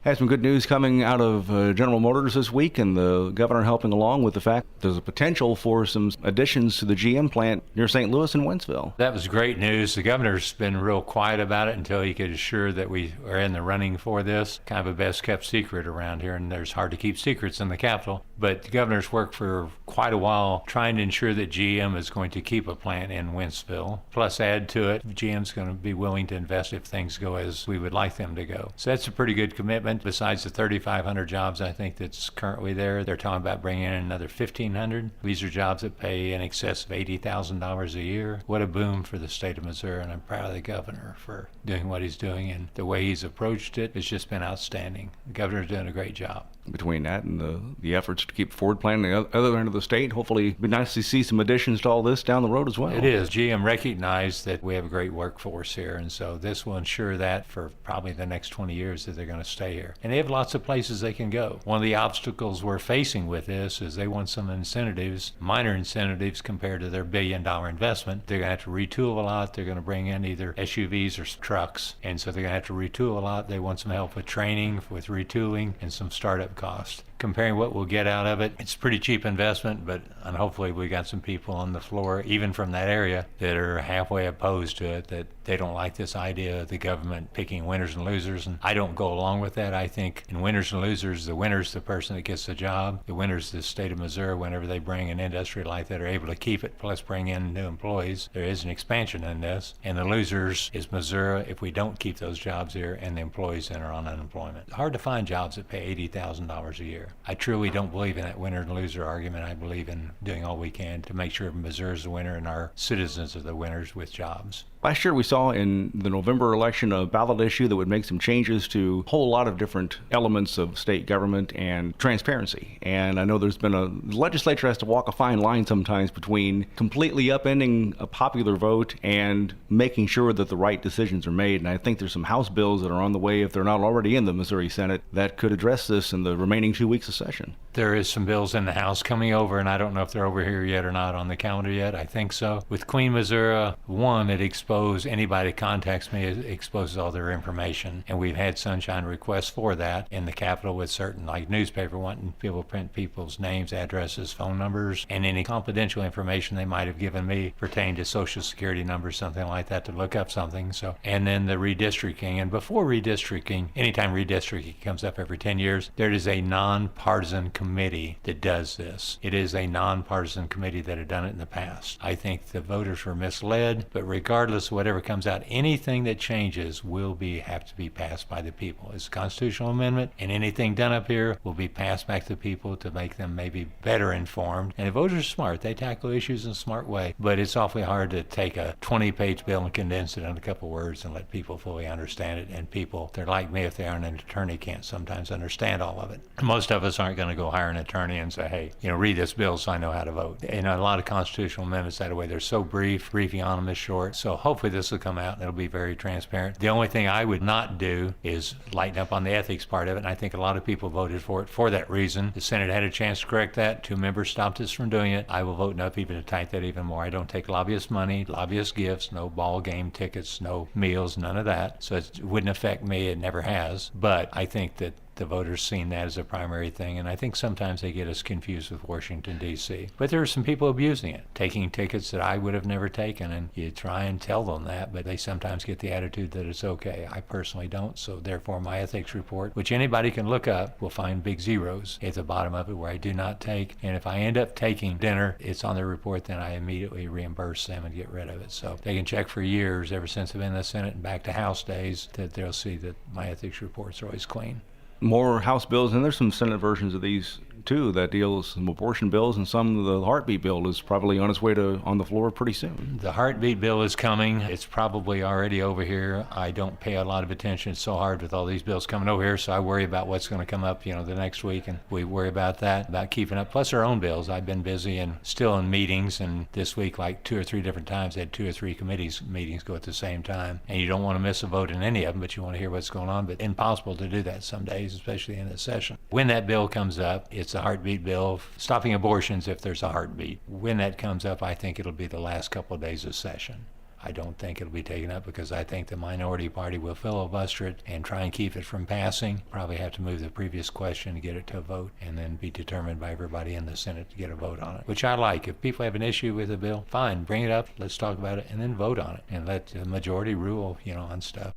Had some good news coming out of General Motors this week, and the governor helping along with the fact there's a potential for some additions to the GM plant near St. Louis and Wentzville. That was great news. The governor's been real quiet about it until he could assure that we are in the running for this. Kind of a best kept secret around here, and there's hard to keep secrets in the Capitol. But the governor's worked for quite a while trying to ensure that GM is going to keep a plant in Wentzville. Plus add to it, GM's going to be willing to invest if things go as we would like them to go. So that's a pretty good commitment. Besides the 3,500 jobs I think that's currently there, they're talking about bringing in another 1,500. These are jobs that pay in excess of $80,000 a year. What a boom for the state of Missouri, and I'm proud of the governor for doing what he's doing, and the way he's approached it has just been outstanding. The governor's doing a great job. Between that and the efforts to keep Ford Plant on the other end of the state, hopefully it'd be nice to see some additions to all this down the road as well. It is. GM recognized that we have a great workforce here, and so this will ensure that for probably the next 20 years that they're going to stay here. And they have lots of places they can go. One of the obstacles we're facing with this is they want some incentives, minor incentives compared to their billion-dollar investment. They're going to have to retool a lot. They're going to bring in either SUVs or trucks, and so they're going to have to retool a lot. They want some help with training, with retooling, and some startup cost. Comparing what we'll get out of it, it's a pretty cheap investment, and hopefully we got some people on the floor, even from that area, that are halfway opposed to it, that they don't like this idea of the government picking winners and losers, and I don't go along with that. I think in winners and losers, the winner's the person that gets the job. The winner's the state of Missouri whenever they bring an industry like that are able to keep it, plus bring in new employees. There is an expansion in this, and the losers is Missouri if we don't keep those jobs here and the employees that are on unemployment. Hard to find jobs that pay $80,000 a year. I truly don't believe in that winner and loser argument. I believe in doing all we can to make sure Missouri's the winner and our citizens are the winners with jobs. Last year we saw in the November election a ballot issue that would make some changes to a whole lot of different elements of state government and transparency. And I know there's been the legislature has to walk a fine line sometimes between completely upending a popular vote and making sure that the right decisions are made. And I think there's some House bills that are on the way, if they're not already in the Missouri Senate, that could address this in the remaining 2 weeks of session. There is some bills in the House coming over, and I don't know if they're over here yet or not on the calendar yet. I think so. With Queen Missouri, one, it anybody that contacts me, it exposes all their information, and we've had sunshine requests for that in the Capitol with certain, like newspaper wanting people to print people's names, addresses, phone numbers, and any confidential information they might have given me pertaining to social security numbers, something like that, to look up something. So, and then the redistricting, and before redistricting, anytime redistricting comes up every 10 years, there is a nonpartisan committee that does this. It is a nonpartisan committee that had done it in the past. I think the voters were misled, but regardless of whatever comes out, anything that changes will have to be passed by the people. It's a constitutional amendment, and anything done up here will be passed back to the people to make them maybe better informed. And the voters are smart. They tackle issues in a smart way, but it's awfully hard to take a 20-page bill and condense it in a couple words and let people fully understand it. And people, they're like me, if they aren't an attorney, can't sometimes understand all of it. Most of us aren't going to go hire an attorney and say, hey, read this bill so I know how to vote. A lot of constitutional amendments that way, they're so briefing on them is short. So hopefully this will come out and it'll be very transparent. The only thing I would not do is lighten up on the ethics part of it, and I think a lot of people voted for it for that reason. The Senate had a chance to correct that. 2 members stopped us from doing it. I will vote no even to tighten that even more. I don't take lobbyist money, lobbyist gifts, no ball game tickets, no meals, none of that. So it wouldn't affect me. It never has. But I think that the voters seen that as a primary thing, and I think sometimes they get us confused with Washington, D.C. But there are some people abusing it, taking tickets that I would have never taken, and you try and tell them that, but they sometimes get the attitude that it's okay. I personally don't, so therefore my ethics report, which anybody can look up, will find big zeros at the bottom of it where I do not take, and if I end up taking dinner, it's on their report, then I immediately reimburse them and get rid of it. So they can check for years, ever since I've been in the Senate and back to House days, that they'll see that my ethics reports are always clean. More House bills, and there's some Senate versions of these too that deals some abortion bills, and some of the heartbeat bill is probably on its way on the floor pretty soon. The heartbeat bill is coming. It's probably already over here. I don't pay a lot of attention. It's so hard with all these bills coming over here, so I worry about what's going to come up, the next week, and we worry about that, about keeping up. Plus our own bills. I've been busy and still in meetings, and this week, like 2 or 3 different times, I had 2 or 3 committees meetings go at the same time, and you don't want to miss a vote in any of them, but you want to hear what's going on, but impossible to do that some days, especially in this session. When that bill comes up, it's a heartbeat bill, stopping abortions if there's a heartbeat. When that comes up, I think it'll be the last couple of days of session. I don't think it'll be taken up because I think the minority party will filibuster it and try and keep it from passing. Probably have to move the previous question to get it to a vote and then be determined by everybody in the Senate to get a vote on it, which I like. If people have an issue with the bill, fine, bring it up, let's talk about it, and then vote on it and let the majority rule, on stuff.